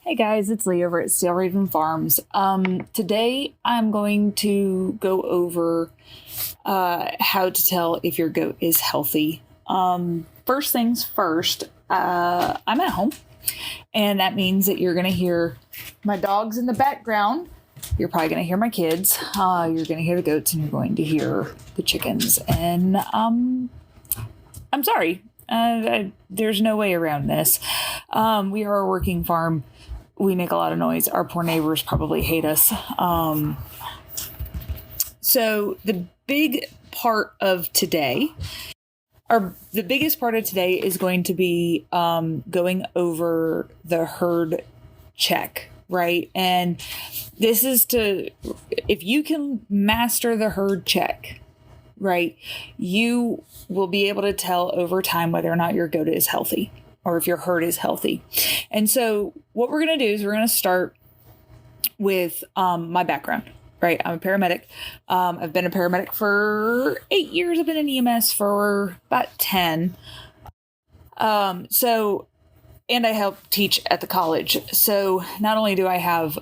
Hey guys, it's Leigh over at Steel Raven Farms. Today I'm going to go over how to tell if your goat is healthy. First things first, I'm at home, and that means that you're going to hear my dogs in the background. You're probably going to hear my kids. You're going to hear the goats, and you're going to hear the chickens. And I'm sorry. There's no way around this. We are a working farm. We make a lot of noise. Our poor neighbors probably hate us. So the big part of today, or the biggest part of today, is going to be going over the herd check, right? And this is if you can master the herd check, right, you will be able to tell over time whether or not your goat is healthy or if your herd is healthy. And so what we're going to do is we're going to start with my background, right? I'm a paramedic. I've been a paramedic for 8 years. I've been in EMS for about 10. And I help teach at the college. So not only do I have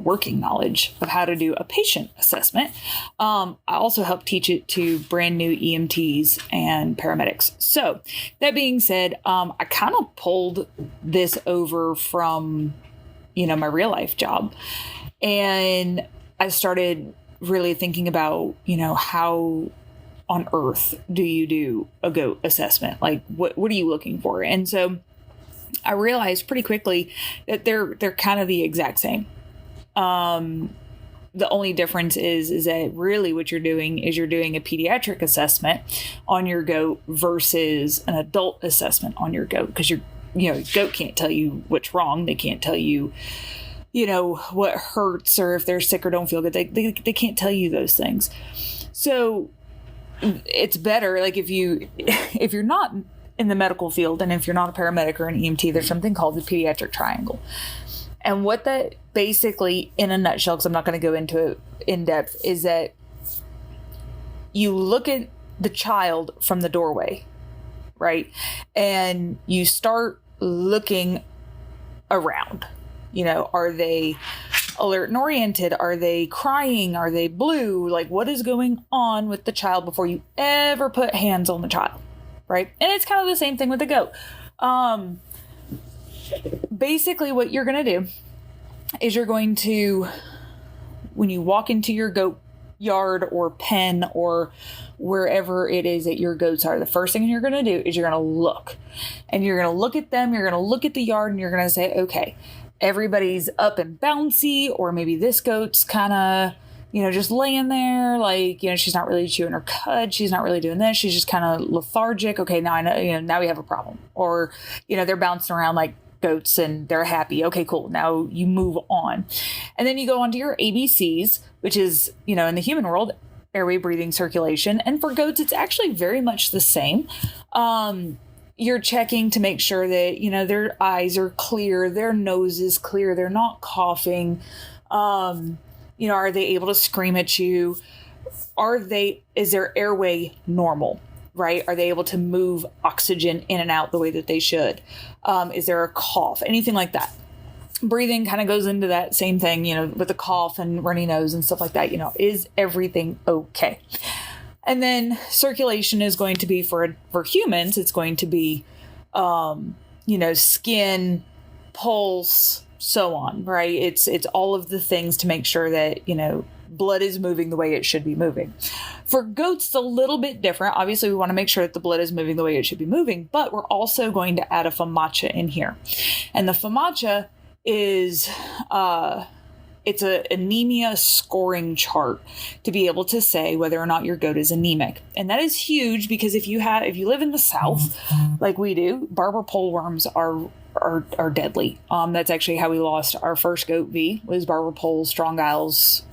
working knowledge of how to do a patient assessment, I also help teach it to brand new EMTs and paramedics. So that being said, I kind of pulled this over from, my real life job. And I started really thinking about, how on earth do you do a goat assessment? Like, what are you looking for? And so I realized pretty quickly that they're kind of the exact same. The only difference is that really what you're doing is you're doing a pediatric assessment on your goat versus an adult assessment on your goat, because goat can't tell you what's wrong. They can't tell you, what hurts or if they're sick or don't feel good. They can't tell you those things. So it's better, like if you're not in the medical field, and if you're not a paramedic or an EMT, there's something called the pediatric triangle. And what that basically, in a nutshell, because I'm not going to go into it in depth, is that you look at the child from the doorway, right? And you start looking around. Are they alert and oriented? Are they crying? Are they blue? Like, what is going on with the child before you ever put hands on the child? Right? And it's kind of the same thing with the goat. Basically what you're going to do is you're going to, when you walk into your goat yard or pen or wherever it is that your goats are, the first thing you're going to do is you're going to look. And you're going to look at them, you're going to look at the yard, and you're going to say, okay, everybody's up and bouncy, or maybe this goat's kind of, just laying there, like, she's not really chewing her cud. She's not really doing this. She's just kind of lethargic. Okay, now I know, now we have a problem. Or, they're bouncing around like goats and they're happy. Okay, cool. Now you move on. And then you go on to your ABCs, which is, in the human world, airway, breathing, circulation. And for goats, it's actually very much the same. You're checking to make sure that, their eyes are clear, their nose is clear, they're not coughing. Are they able to scream at you? Is their airway normal, right? Are they able to move oxygen in and out the way that they should? Is there a cough? Anything like that. Breathing kind of goes into that same thing, with the cough and runny nose and stuff like that. Is everything okay? And then circulation is going to be for humans. It's going to be, skin, pulse, so on, right? It's all of the things to make sure that, blood is moving the way it should be moving. For goats, it's a little bit different. Obviously, we want to make sure that the blood is moving the way it should be moving, but we're also going to add a FAMACHA in here. And the FAMACHA is, it's an anemia scoring chart to be able to say whether or not your goat is anemic. And that is huge because if you live in the South, like we do, Barber pole worms are deadly. That's actually how we lost our first goat V, was Barber poles, strong isles,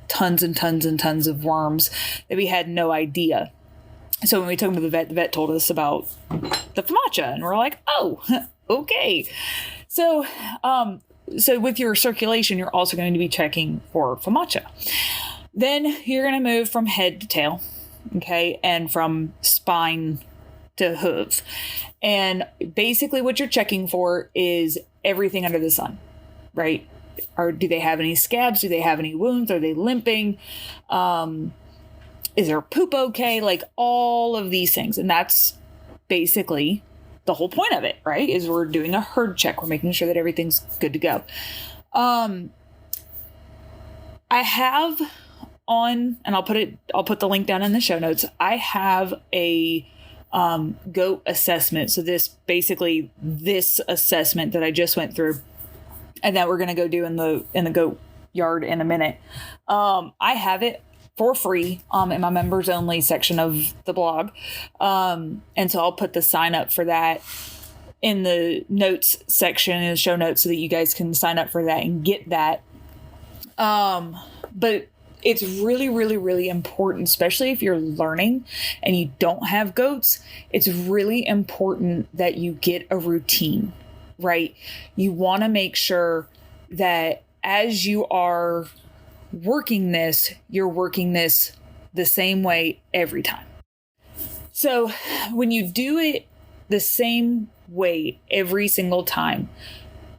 tons and tons and tons of worms that we had no idea. So when we took him to the vet told us about the FAMACHA, and we're like, oh, okay. So with your circulation, you're also going to be checking for FAMACHA. Then you're going to move from head to tail, okay, and from spine to hoof. And basically what you're checking for is everything under the sun. right? Or do they have any scabs? Do they have any wounds? Are they limping? Is their poop okay? Like all of these things. And that's basically the whole point of it, right? Is we're doing a herd check. We're making sure that everything's good to go. I have on, and I'll put the link down in the show notes. I have a goat assessment. So this assessment that I just went through and that we're going to go do in the goat yard in a minute. I have it for free in my members only section of the blog. And so I'll put the sign up for that in the notes section, in the show notes, so that you guys can sign up for that and get that. But it's really, really, really important, especially if you're learning and you don't have goats. It's really important that you get a routine, right? You want to make sure that as you are working this, you're working this the same way every time. So when you do it the same way every single time,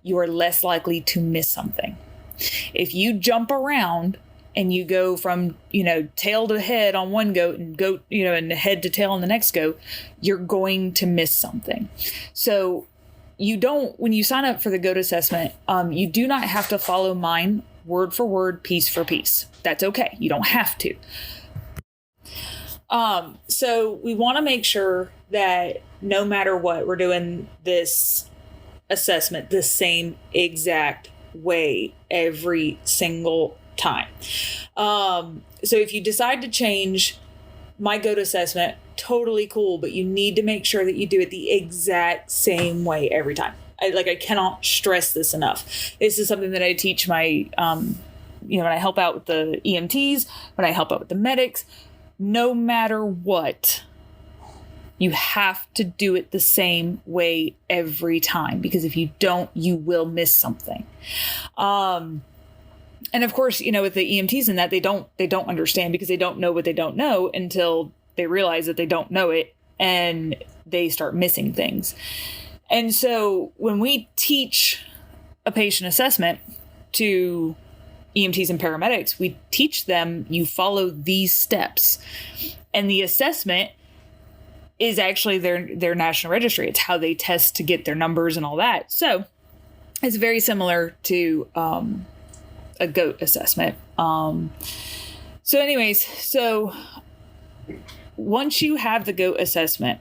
you are less likely to miss something. If you jump around and you go from, tail to head on one goat and and head to tail on the next goat, you're going to miss something. So when you sign up for the goat assessment, you do not have to follow mine word for word, piece for piece. That's okay. You don't have to. So we want to make sure that no matter what, we're doing this assessment the same exact way every single time. So if you decide to change my goat assessment, totally cool, but you need to make sure that you do it the exact same way every time. I cannot stress this enough. This is something that I teach my, when I help out with the EMTs, when I help out with the medics, no matter what, you have to do it the same way every time, because if you don't, you will miss something. And of course, with the EMTs and that, they don't understand, because they don't know what they don't know until they realize that they don't know it and they start missing things. And so when we teach a patient assessment to EMTs and paramedics, we teach them, you follow these steps. And the assessment is actually their national registry. It's how they test to get their numbers and all that. So it's very similar to a goat assessment. So once you have the goat assessment,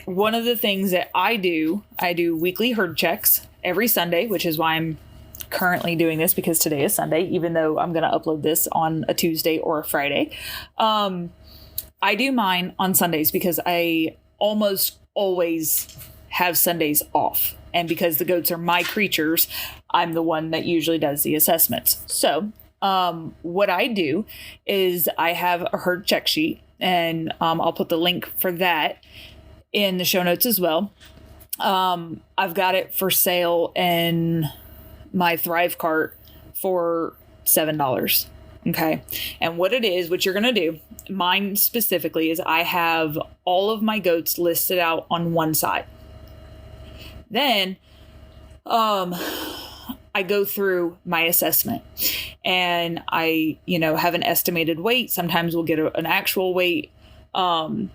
one of the things that I do weekly herd checks every Sunday, which is why I'm currently doing this, because today is Sunday, even though I'm going to upload this on a Tuesday or a Friday. I do mine on Sundays because I almost always have Sundays off. And because the goats are my creatures, I'm the one that usually does the assessments. So what I do is I have a herd check sheet, and I'll put the link for that in the show notes as well. I've got it for sale in my Thrive cart for $7. Okay. And what you're going to do, mine specifically, is I have all of my goats listed out on one side. Then, I go through my assessment, and I, have an estimated weight. Sometimes we'll get an actual weight. Then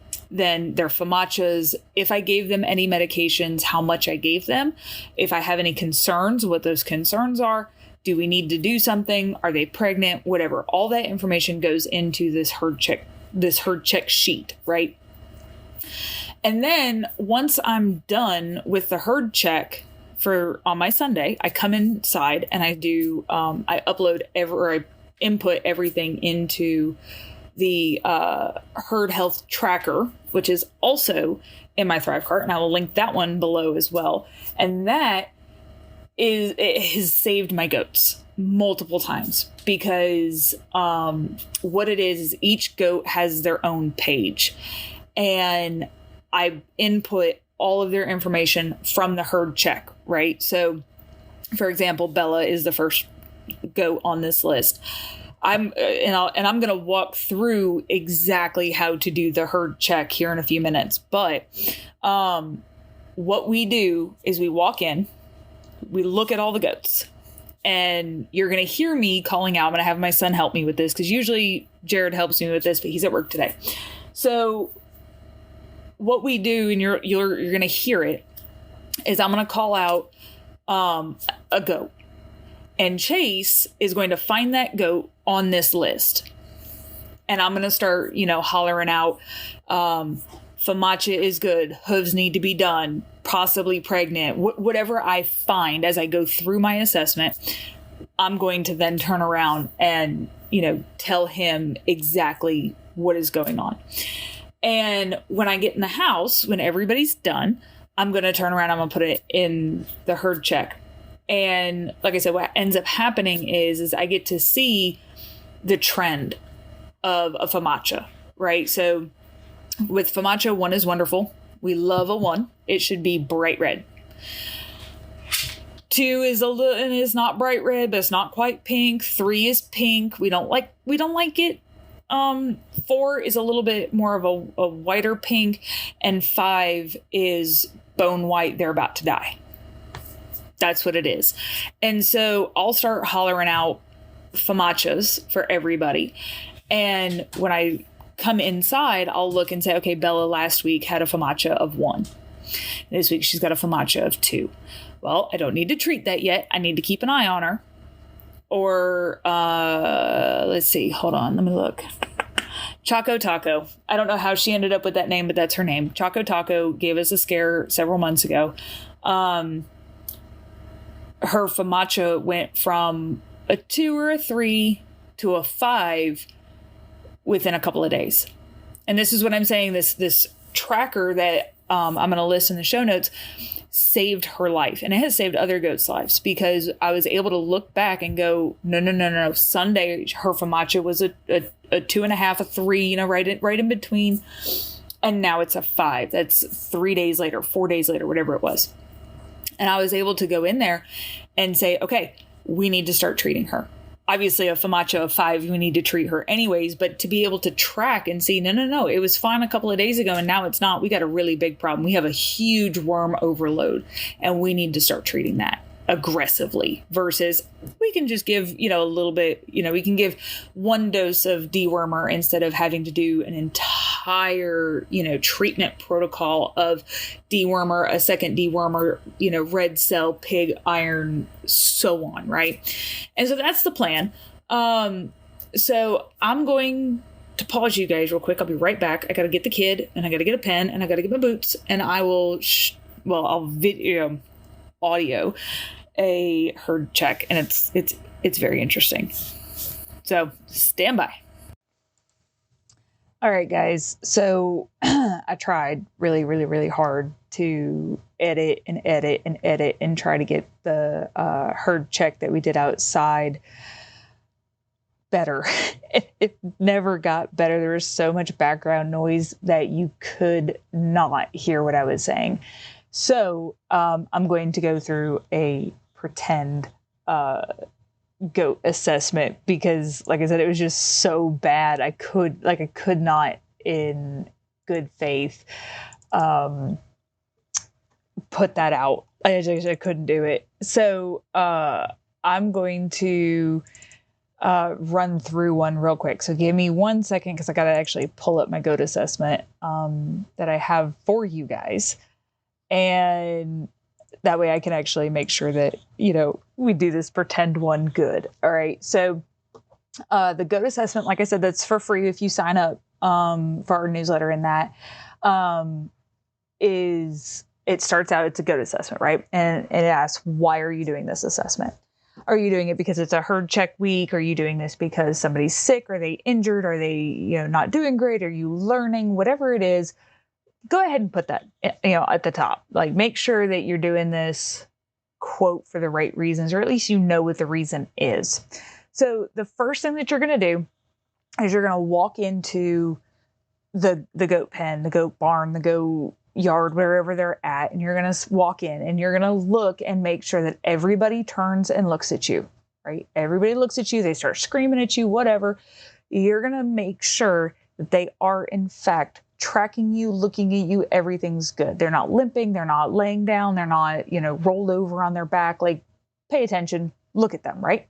their FMACHAs, if I gave them any medications, how much I gave them, if I have any concerns, what those concerns are, do we need to do something? Are they pregnant? Whatever. All that information goes into this herd check sheet, right? And then once I'm done with the herd check on my Sunday, I come inside and I do, I upload I input everything into the herd health tracker, which is also in my Thrive cart, and I will link that one below as well. And it has saved my goats multiple times, because what it is each goat has their own page, and I input all of their information from the herd check, right? So, for example, Bella is the first goat on this list. I'm going to walk through exactly how to do the herd check here in a few minutes. But what we do is we walk in, we look at all the goats, And you're going to hear me calling out. I'm going to have my son help me with this because usually Jared helps me with this, but he's at work today. So what we do, and you're going to hear it, is I'm going to call out a goat. And Chase is going to find that goat on this list. And I'm going to start, hollering out, Famacha is good. Hooves need to be done. Possibly pregnant. Whatever I find as I go through my assessment, I'm going to then turn around and, tell him exactly what is going on. And when I get in the house, when everybody's done, I'm going to turn around. I'm going to put it in the herd check. And like I said, what ends up happening is I get to see the trend of a Famacha, right? So with Famacha, 1 is wonderful. We love a 1. It should be bright red. 2 is not bright red, but it's not quite pink. 3 is pink. We don't like it. 4 is a little bit more of a whiter pink, and 5 is bone white. They're about to die. That's what it is. And so I'll start hollering out Famachas for everybody. And when I come inside, I'll look and say, okay, Bella last week had a Famacha of 1. This week she's got a Famacha of 2. Well, I don't need to treat that yet. I need to keep an eye on her. Or, let's see. Hold on. Let me look. Choco Taco. I don't know how she ended up with that name, but that's her name. Choco Taco gave us a scare several months ago. Her Famacha went from a 2 or a 3 to a 5 within a couple of days. And this is what I'm saying. This tracker that I'm going to list in the show notes saved her life. And it has saved other goats' lives because I was able to look back and go, no. Sunday, her Famacha was a 2.5, a 3, right in between. And now it's a 5. That's 3 days later, 4 days later, whatever it was. And I was able to go in there and say, okay, we need to start treating her. Obviously, a Famacha of 5, we need to treat her anyways. But to be able to track and see, no, it was fine a couple of days ago and now it's not. We got a really big problem. We have a huge worm overload and we need to start treating that aggressively versus we can just give, a little bit, we can give 1 dose of dewormer instead of having to do an entire, treatment protocol of dewormer, a second dewormer, red cell, pig iron, so on. Right. And so that's the plan. So I'm going to pause you guys real quick. I'll be right back. I got to get the kid and I got to get a pen and I got to get my boots and I will, I'll video audio a herd check and it's very interesting. So stand by. All right, guys. So I tried really, really, really hard to edit and try to get the herd check that we did outside better. It never got better. There was so much background noise that you could not hear what I was saying. So I'm going to go through a pretend goat assessment because, like I said, it was just so bad. I could not, in good faith, put that out. I couldn't do it. So I'm going to run through one real quick. So give me 1 second because I got to actually pull up my goat assessment that I have for you guys. And that way I can actually make sure that, we do this pretend one good. All right. So the goat assessment, like I said, that's for free if you sign up for our newsletter, and that it starts out, it's a goat assessment, right? And it asks, why are you doing this assessment? Are you doing it because it's a herd check week? Are you doing this because somebody's sick? Are they injured? Are they, not doing great? Are you learning? Whatever it is, go ahead and put that, at the top. Like, make sure that you're doing this quote for the right reasons, or at least what the reason is. So the first thing that you're going to do is you're going to walk into the goat pen, the goat barn, the goat yard, wherever they're at, and you're going to walk in and you're going to look and make sure that everybody turns and looks at you, right? Everybody looks at you. They start screaming at you, whatever. You're going to make sure that they are, in fact, tracking you, looking at you, everything's good. They're not limping. They're not laying down. They're not, rolled over on their back. Like, pay attention. look at them, right?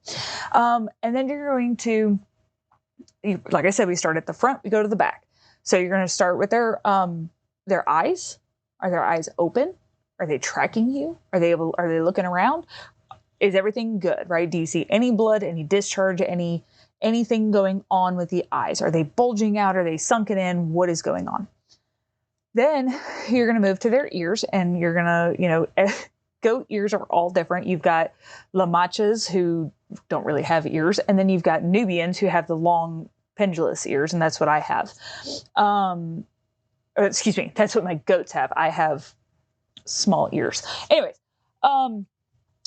And then you're going to, like I said, we start at the front, we go to the back. So you're going to start with their eyes. Are their eyes open? Are they tracking you? Are they looking around? Is everything good, right? Do you see any blood, any discharge, anything going on with the eyes? Are they bulging out? Are they sunken in? What is going on? Then you're going to move to their ears, and you're going to, goat ears are all different. You've got Lamachas who don't really have ears. And then you've got Nubians who have the long pendulous ears. And that's what I have. Excuse me. That's what my goats have. I have small ears. Anyways.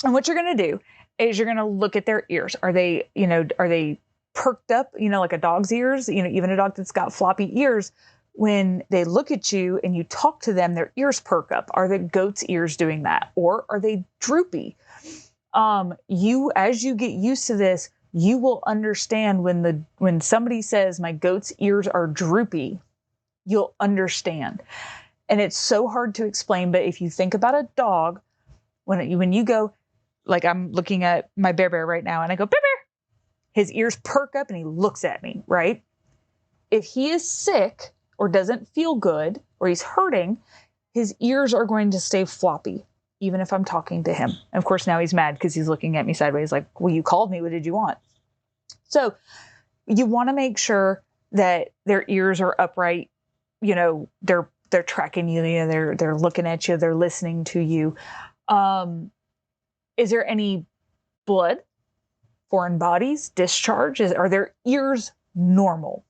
And what you're going to do is you're going to look at their ears. Are they perked up, like a dog's ears? Even a dog that's got floppy ears, when they look at you and you talk to them, their ears perk up. Are the goat's ears doing that? Or are they droopy? As you get used to this, you will understand when somebody says my goat's ears are droopy, you'll understand. And it's so hard to explain, but if you think about a dog, when you go, like I'm looking at my bear right now and I go, bear, his ears perk up and he looks at me, right? If he is sick or doesn't feel good or he's hurting, his ears are going to stay floppy, even if I'm talking to him. And of course, now he's mad because he's looking at me sideways like, well, you called me. What did you want? So you want to make sure that their ears are upright. They're tracking you. They're looking at you. They're listening to you. Is there any blood, foreign bodies, discharge? Are their ears normal?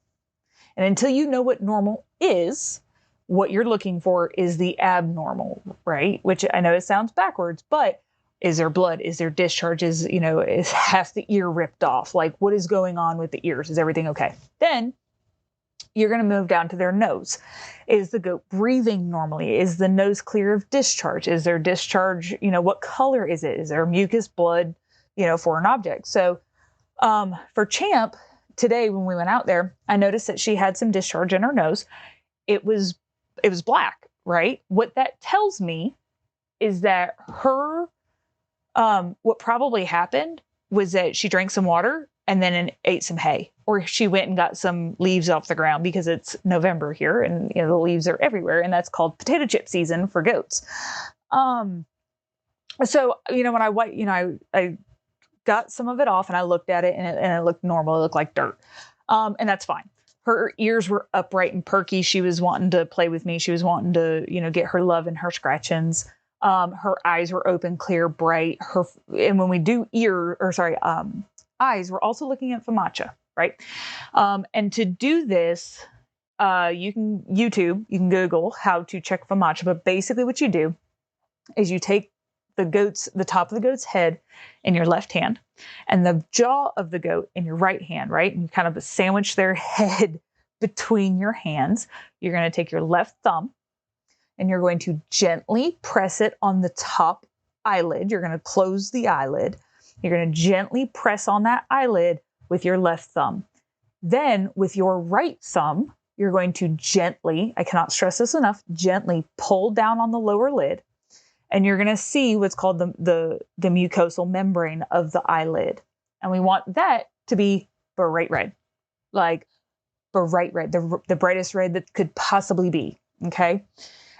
And until you know what normal is, what you're looking for is the abnormal, right? Which I know it sounds backwards, but is there blood? Is there discharge? Is half the ear ripped off? Like, what is going on with the ears? Is everything okay? Then you're going to move down to their nose. Is the goat breathing normally? Is the nose clear of discharge? Is there discharge? What color is it? Is there mucus, blood, foreign objects? So for Champ, today when we went out there, I noticed that she had some discharge in her nose. It was black, right? What that tells me is that what probably happened was that she drank some water and then ate some hay, or she went and got some leaves off the ground because it's November here and the leaves are everywhere, and that's called potato chip season for goats. So when I got some of it off and I looked at it and it looked normal. It looked like dirt. And that's fine. Her ears were upright and perky. She was wanting to play with me. She was wanting to, get her love and her scratchings. Her eyes were open, clear, bright. And when we do eyes, we're also looking at FAMACHA, right? And to do this, you can Google how to check FAMACHA, but basically what you do is you take the top of the goat's head in your left hand and the jaw of the goat in your right hand, right? And you kind of sandwich their head between your hands. You're going to take your left thumb and you're going to gently press it on the top eyelid. You're going to close the eyelid. You're going to gently press on that eyelid with your left thumb. Then with your right thumb, you're going to gently, I cannot stress this enough, gently pull down on the lower lid. And you're going to see what's called the mucosal membrane of the eyelid. And we want that to be bright red, like bright red, the brightest red that could possibly be. Okay.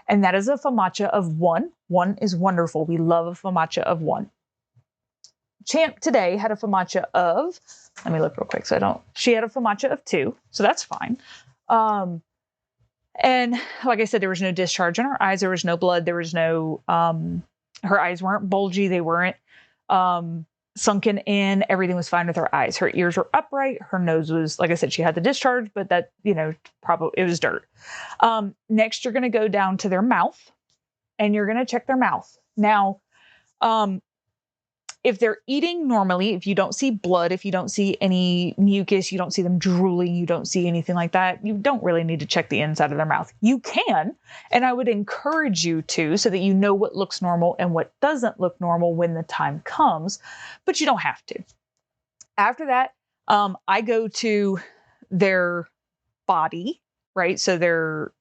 And that is a FAMACHA of 1. 1 is wonderful. We love a FAMACHA of 1. Champ today had a FAMACHA of, let me look real quick she had a FAMACHA of 2. So that's fine. And like I said, there was no discharge in her eyes. There was no blood. There was no, her eyes weren't bulgy. They weren't sunken in. Everything was fine with her eyes. Her ears were upright. Her nose was, like I said, she had the discharge, but that, probably it was dirt. Next, you're going to go down to their mouth and you're going to check their mouth. Now, if they're eating normally, if you don't see blood, if you don't see any mucus, you don't see them drooling, you don't see anything like that, you don't really need to check the inside of their mouth. You can, and I would encourage you to, so that you know what looks normal and what doesn't look normal when the time comes, but you don't have to. After that, I go to their body right? So their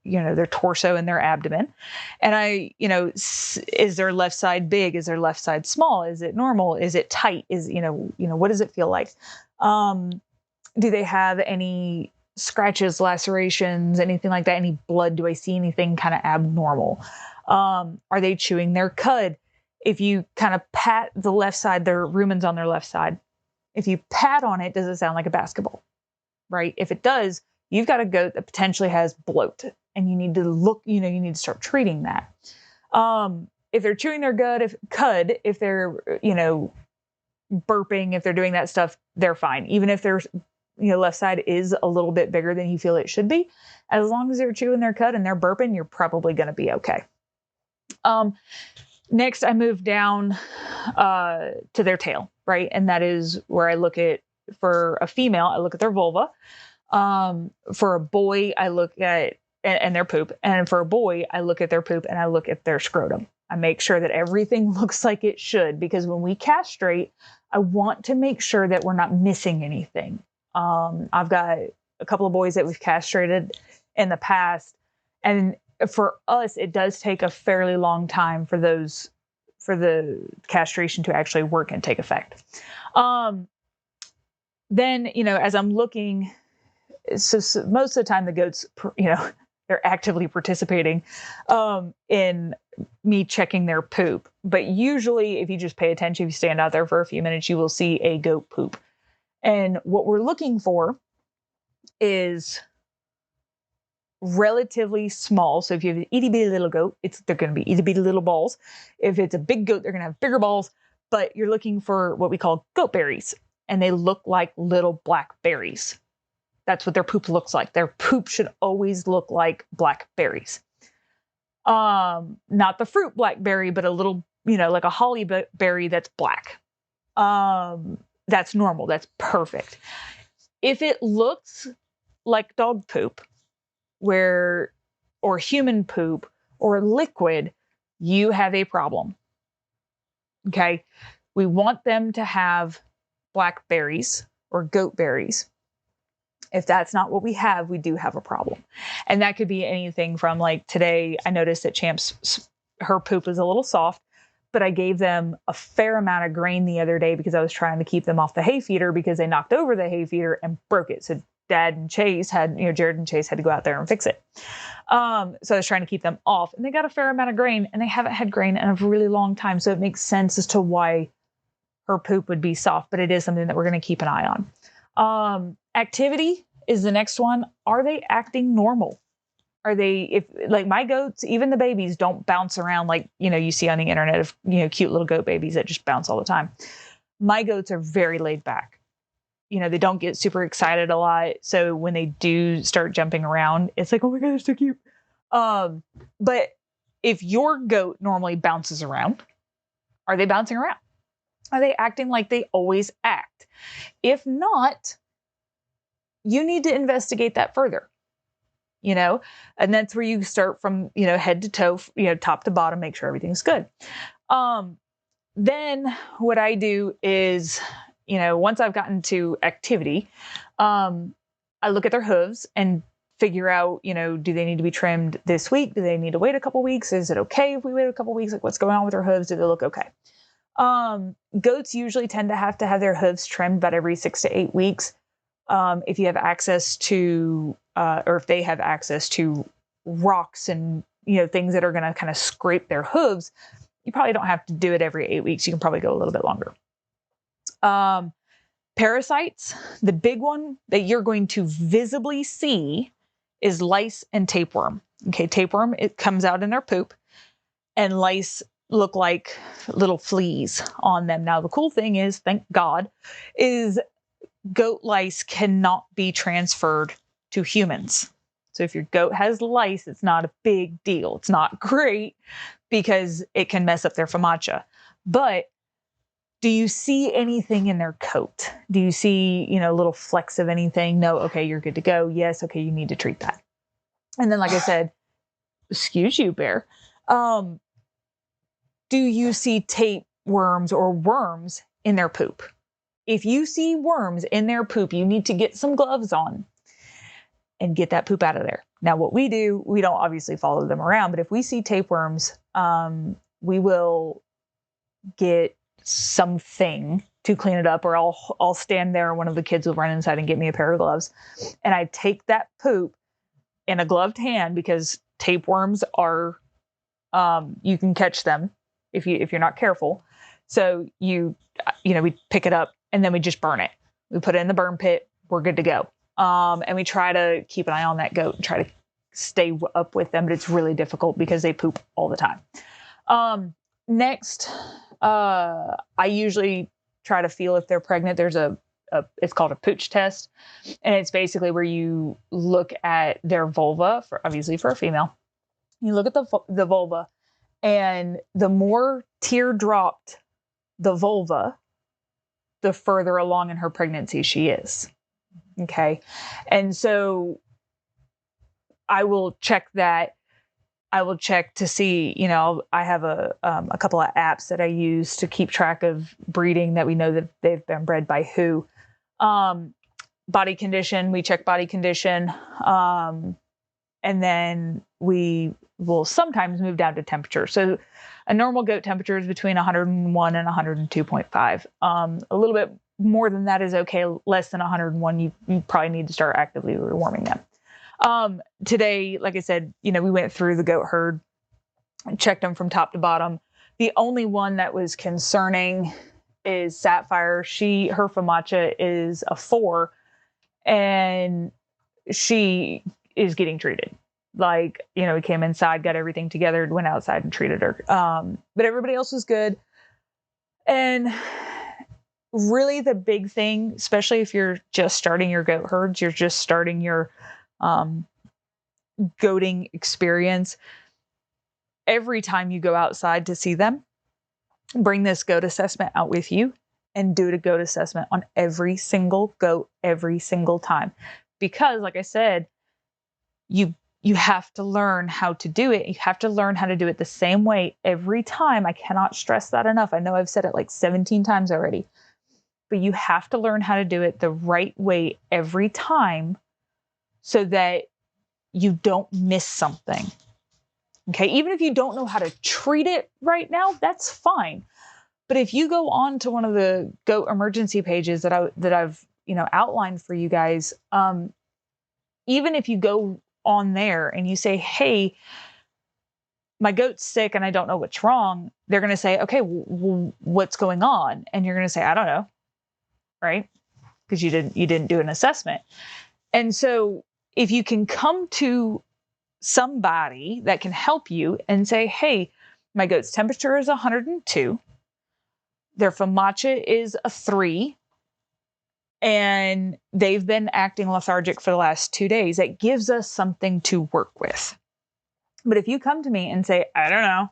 torso and their abdomen. And is their left side big? Is their left side small? Is it normal? Is it tight? What does it feel like? Do they have any scratches, lacerations, anything like that? Any blood? Do I see anything kind of abnormal? Are they chewing their cud? If you kind of pat the left side, their rumen's on their left side. If you pat on it, does it sound like a basketball? Right? If it does, you've got a goat that potentially has bloat, and you need to you need to start treating that. If they're chewing their cud, if they're, burping, if they're doing that stuff, they're fine. Even if their left side is a little bit bigger than you feel it should be, as long as they're chewing their cud and they're burping, you're probably going to be okay. Next, I move down to their tail, right? And that is where I look at, for a female, I look at their vulva. For a boy, I look at, and their poop. And for a boy, I look at their poop and I look at their scrotum. I make sure that everything looks like it should, because when we castrate, I want to make sure that we're not missing anything. I've got a couple of boys that we've castrated in the past, and for us, it does take a fairly long time for the castration to actually work and take effect. Then, as I'm looking, so most of the time the goats, they're actively participating in me checking their poop. But usually, if you just pay attention, if you stand out there for a few minutes, you will see a goat poop. And what we're looking for is relatively small. So if you have an itty bitty little goat, they're going to be itty bitty little balls. If it's a big goat, they're going to have bigger balls. But you're looking for what we call goat berries, and they look like little black berries. That's what their poop looks like. Their poop should always look like black berries. Not the fruit blackberry, but a little, like a holly berry that's black. That's normal. That's perfect. If it looks like dog poop, or human poop, or liquid, you have a problem. Okay. We want them to have black berries or goat berries. If that's not what we have, we do have a problem. And that could be anything from, like, today, I noticed that Champ's, her poop is a little soft, but I gave them a fair amount of grain the other day because I was trying to keep them off the hay feeder, because they knocked over the hay feeder and broke it. So Jared and Chase had to go out there and fix it. So I was trying to keep them off, and they got a fair amount of grain, and they haven't had grain in a really long time. So it makes sense as to why her poop would be soft, but it is something that we're going to keep an eye on. Activity is the next one. Are they acting normal? Are they, like my goats, even the babies, don't bounce around like, you see on the internet of, cute little goat babies that just bounce all the time. My goats are very laid back. They don't get super excited a lot. So when they do start jumping around, it's like, oh my God, they're so cute. But if your goat normally bounces around, are they bouncing around? Are they acting like they always act? If not, you need to investigate that further, and that's where you start from, head to toe, top to bottom, make sure everything's good. Then what I do is, once I've gotten to activity, I look at their hooves and figure out, do they need to be trimmed this week? Do they need to wait a couple weeks? Is it okay if we wait a couple weeks? Like, what's going on with their hooves? Do they look okay? Goats usually tend to have their hooves trimmed about every 6 to 8 weeks. If you have access to, or if they have access to rocks and, things that are going to kind of scrape their hooves, you probably don't have to do it every 8 weeks. You can probably go a little bit longer. Parasites, the big one that you're going to visibly see is lice and tapeworm. Okay. Tapeworm, it comes out in their poop, and lice look like little fleas on them. Now, the cool thing is, thank God, is goat lice cannot be transferred to humans. So if your goat has lice, it's not a big deal. It's not great because it can mess up their famacha. But do you see anything in their coat? Do you see, little flecks of anything? No. Okay, you're good to go. Yes. Okay, you need to treat that. And then, like I said, excuse you, bear. Do you see tapeworms or worms in their poop? If you see worms in their poop, you need to get some gloves on and get that poop out of there. Now, what we do, we don't obviously follow them around, but if we see tapeworms, we will get something to clean it up, or I'll stand there and one of the kids will run inside and get me a pair of gloves. And I take that poop in a gloved hand, because tapeworms are, you can catch them if you're not careful. So we pick it up and then we just burn it. We put it in the burn pit. We're good to go. And we try to keep an eye on that goat and try to stay up with them, but it's really difficult because they poop all the time. Next, I usually try to feel if they're pregnant. There's it's called a pooch test. And it's basically where you look at their vulva, obviously for a female. You look at the vulva, and the more teardropped the vulva, the further along in her pregnancy she is. Okay. And so I will check that. I will check to see, I have a couple of apps that I use to keep track of breeding, that we know that they've been bred by who. Body condition, we check body condition. And then we will sometimes move down to temperature. So a normal goat temperature is between 101 and 102.5. A little bit more than that is okay. Less than 101, you probably need to start actively rewarming them. Today, like I said, we went through the goat herd and checked them from top to bottom. The only one that was concerning is Sapphire. Her FAMACHA is a 4, and she is getting treated. We came inside, got everything together, went outside and treated her. But everybody else was good. And really the big thing, especially if you're just starting your goat herds, you're just starting your goating experience, every time you go outside to see them, bring this goat assessment out with you and do a goat assessment on every single goat every single time. Because like I said, you have to learn how to do it. You have to learn how to do it the same way every time. I cannot stress that enough. I know I've said it like 17 times already, but you have to learn how to do it the right way every time, so that you don't miss something. Okay. Even if you don't know how to treat it right now, that's fine. But if you go on to one of the goat emergency pages that I've outlined for you guys, even if you go on there and you say, hey, my goat's sick and I don't know what's wrong, they're going to say, okay, well, what's going on? And you're going to say, I don't know. Right? Because you didn't do an assessment. And so if you can come to somebody that can help you and say, hey, my goat's temperature is 102. Their FAMACHA is a 3. And they've been acting lethargic for the last 2 days. It gives us something to work with. But if you come to me and say, I don't know,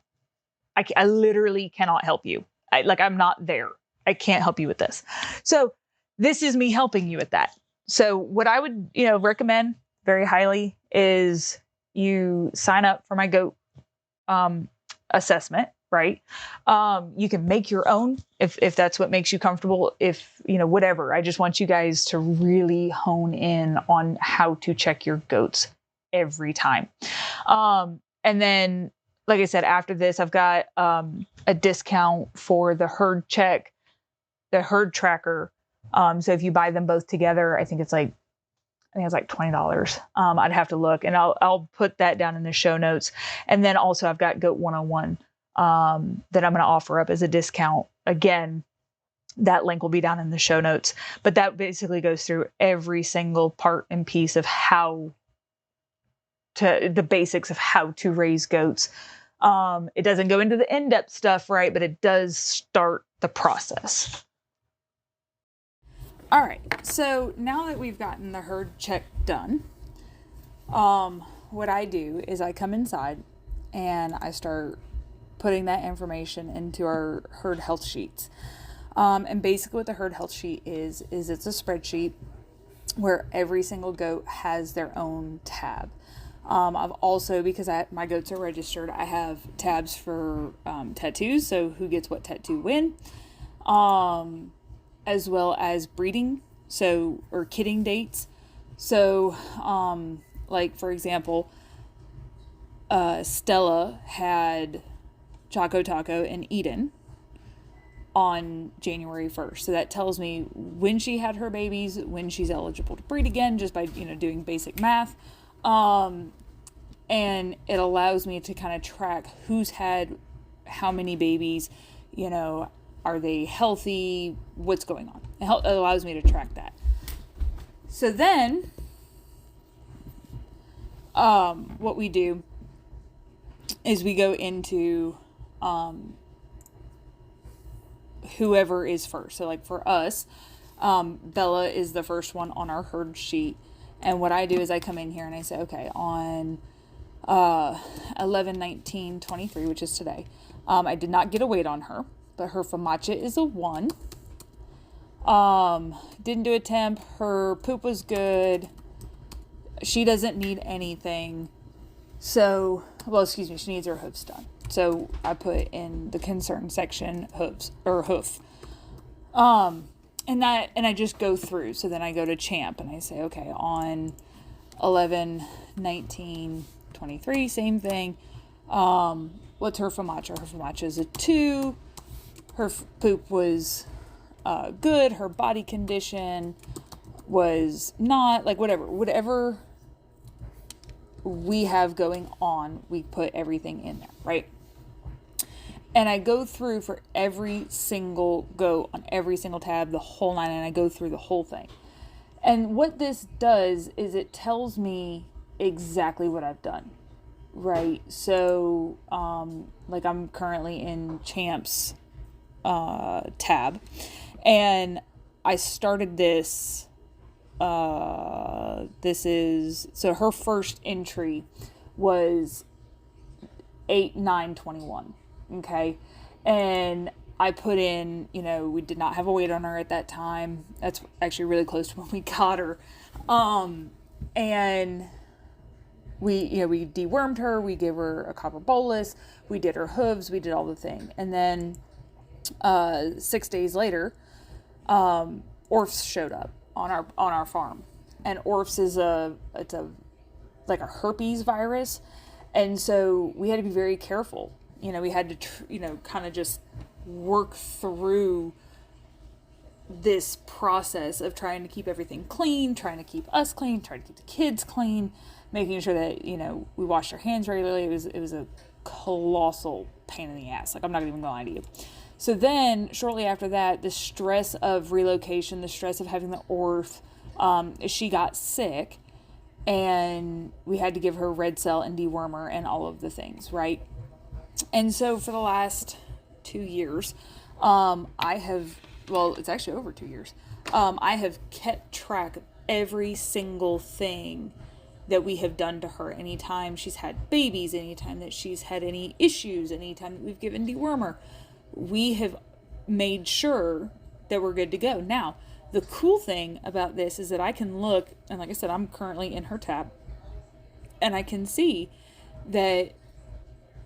I literally cannot help you. I'm not there. I can't help you with this. So this is me helping you with that. So what I would, recommend very highly is you sign up for my goat assessment, right? You can make your own if that's what makes you comfortable, whatever. I just want you guys to really hone in on how to check your goats every time. And then, like I said, after this, I've got a discount for the herd check, the herd tracker. So if you buy them both together, I think it's like $20. I'd have to look, and I'll put that down in the show notes. And then also I've got Goat 101 that I'm going to offer up as a discount. Again, that link will be down in the show notes, but that basically goes through every single part and piece of the basics of how to raise goats. It doesn't go into the in-depth stuff, right? But it does start the process. All right, so now that we've gotten the herd check done, what I do is I come inside and I start putting that information into our herd health sheets. And basically what the herd health sheet is it's a spreadsheet where every single goat has their own tab. I've also, because my goats are registered, I have tabs for tattoos, so who gets what tattoo when. As well as breeding, or kidding dates. So, Like, for example, Stella had Choco Taco and Eden on January 1st. So that tells me when she had her babies, when she's eligible to breed again, just by, doing basic math. And it allows me to kind of track who's had how many babies, are they healthy, what's going on. It allows me to track that. So then, what we do is we go into whoever is first. So like for us, Bella is the first one on our herd sheet. And what I do is I come in here and I say, okay, on 11/19/23, which is today, I did not get a weight on her, but her FOMACHA is a 1. Didn't do a temp. Her poop was good. She doesn't need anything. So, she needs her hoofs done. So I put in the concern section hoof. And I just go through. So then I go to champ and I say, okay, on 11/19/23, same thing. What's her FOMACHA? Her FOMACHA is a 2. Her poop was good. Her body condition was not, like, whatever we have going on, we put everything in there, right? And I go through for every single goat on every single tab, the whole 9, and I go through the whole thing. And what this does is it tells me exactly what I've done, right? So, like, I'm currently in Champ's tab, and I started this. So her first entry was 8/9/21. Okay. And I put in, we did not have a weight on her at that time. That's actually really close to when we got her. And we dewormed her. We gave her a copper bolus. We did her hooves. We did all the thing. And then, 6 days later, orfs showed up on our farm. And orfs is like a herpes virus. And so we had to be very careful. We had to, kind of just work through this process of trying to keep everything clean, trying to keep us clean, trying to keep the kids clean, making sure that, we washed our hands regularly. It was a colossal pain in the ass. Like, I'm not even going to lie to you. So then, shortly after that, the stress of relocation, the stress of having the orf, she got sick, and we had to give her red cell and dewormer and all of the things, right? And so for the last 2 years, it's actually over 2 years, I have kept track of every single thing that we have done to her. Anytime she's had babies, anytime that she's had any issues, anytime that we've given dewormer, we have made sure that we're good to go. Now, the cool thing about this is that I can look, and like I said, I'm currently in her tab, and I can see that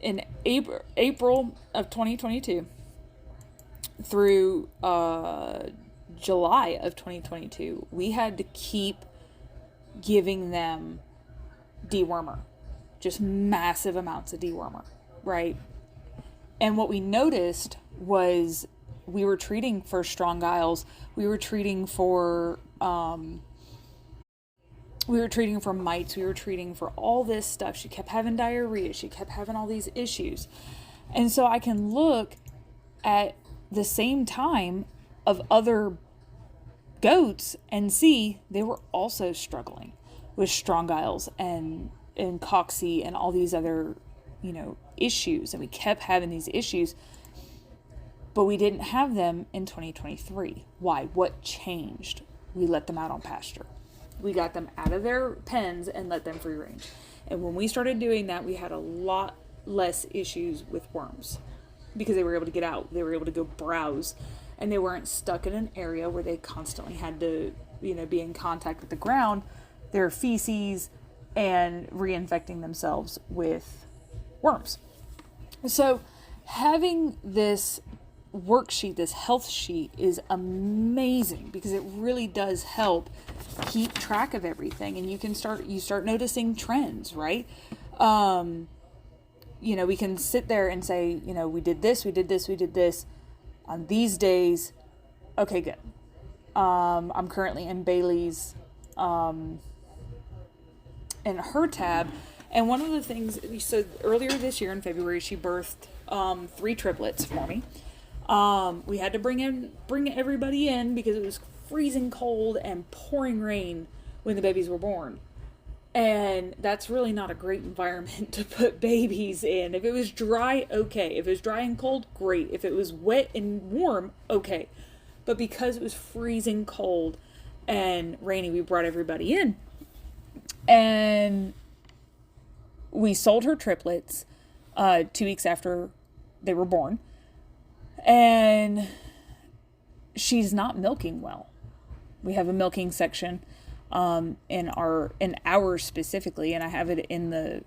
in April of 2022 through July of 2022, we had to keep giving them dewormer, just massive amounts of dewormer, right? And what we noticed was we were treating for strong giles, we were treating for mites, we were treating for all this stuff. She kept having diarrhea, she kept having all these issues. And so I can look at the same time of other goats and see they were also struggling with strong giles and coxy and all these other, issues. And we kept having these issues, but we didn't have them in 2023. Why? What changed? We let them out on pasture. We got them out of their pens and let them free range. And when we started doing that, we had a lot less issues with worms because they were able to get out. They were able to go browse, and they weren't stuck in an area where they constantly had to, be in contact with the ground, their feces, and reinfecting themselves with worms. So having this worksheet, this health sheet is amazing because it really does help keep track of everything, and you start noticing trends, right? We can sit there and say, we did this on these days. Okay, good. I'm currently in Bailey's, in her tab. And one of the things, so earlier this year in February, she birthed 3 triplets for me. We had to bring everybody in because it was freezing cold and pouring rain when the babies were born. And that's really not a great environment to put babies in. If it was dry, okay. If it was dry and cold, great. If it was wet and warm, okay. But because it was freezing cold and rainy, we brought everybody in. And we sold her triplets 2 weeks after they were born. And she's not milking well. We have a milking section in ours specifically, and I have it in the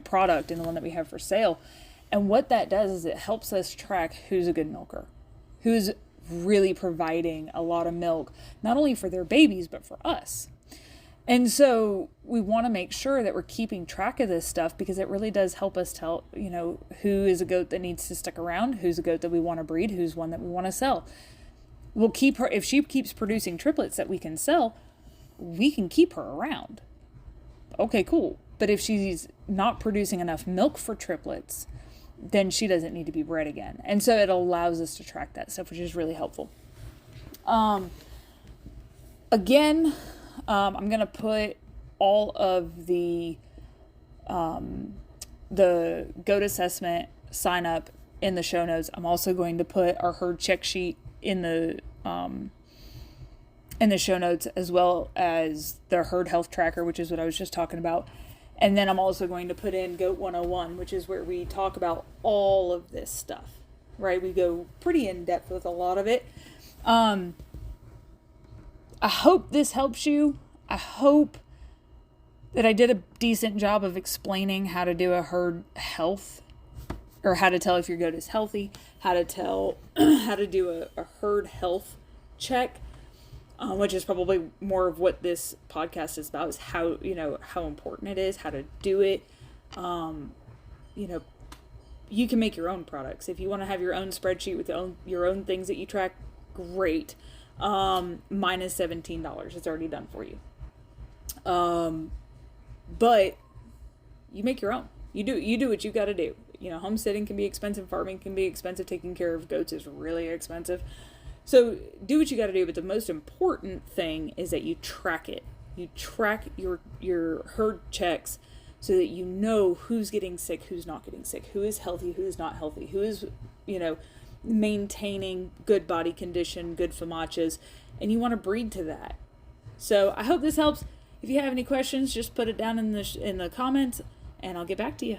product, in the one that we have for sale. And what that does is it helps us track who's a good milker, who's really providing a lot of milk, not only for their babies, but for us. And so we want to make sure that we're keeping track of this stuff because it really does help us tell, who is a goat that needs to stick around, who's a goat that we want to breed, who's one that we want to sell. We'll keep her, if she keeps producing triplets that we can sell, we can keep her around. Okay, cool. But if she's not producing enough milk for triplets, then she doesn't need to be bred again. And so it allows us to track that stuff, which is really helpful. Again, I'm going to put all of the goat assessment sign up in the show notes. I'm also going to put our herd check sheet in the show notes, as well as the herd health tracker, which is what I was just talking about. And then I'm also going to put in Goat 101, which is where we talk about all of this stuff, right? We go pretty in depth with a lot of it. I hope this helps you. I hope that I did a decent job of explaining how to do a herd health, or how to tell if your goat is healthy, how to tell, how to do a herd health check, which is probably more of what this podcast is about, is how, how important it is, how to do it. You can make your own products. If you want to have your own spreadsheet with your own things that you track, great. Mine is $17. It's already done for you. But you make your own. You do what you got to do. Homesteading can be expensive. Farming can be expensive. Taking care of goats is really expensive. So do what you got to do. But the most important thing is that you track it. You track your herd checks so that you know who's getting sick, who's not getting sick, who is healthy, who's not healthy, who is, maintaining good body condition, good FMACHs, and you want to breed to that. So I hope this helps. If you have any questions, just put it down in the comments, and I'll get back to you.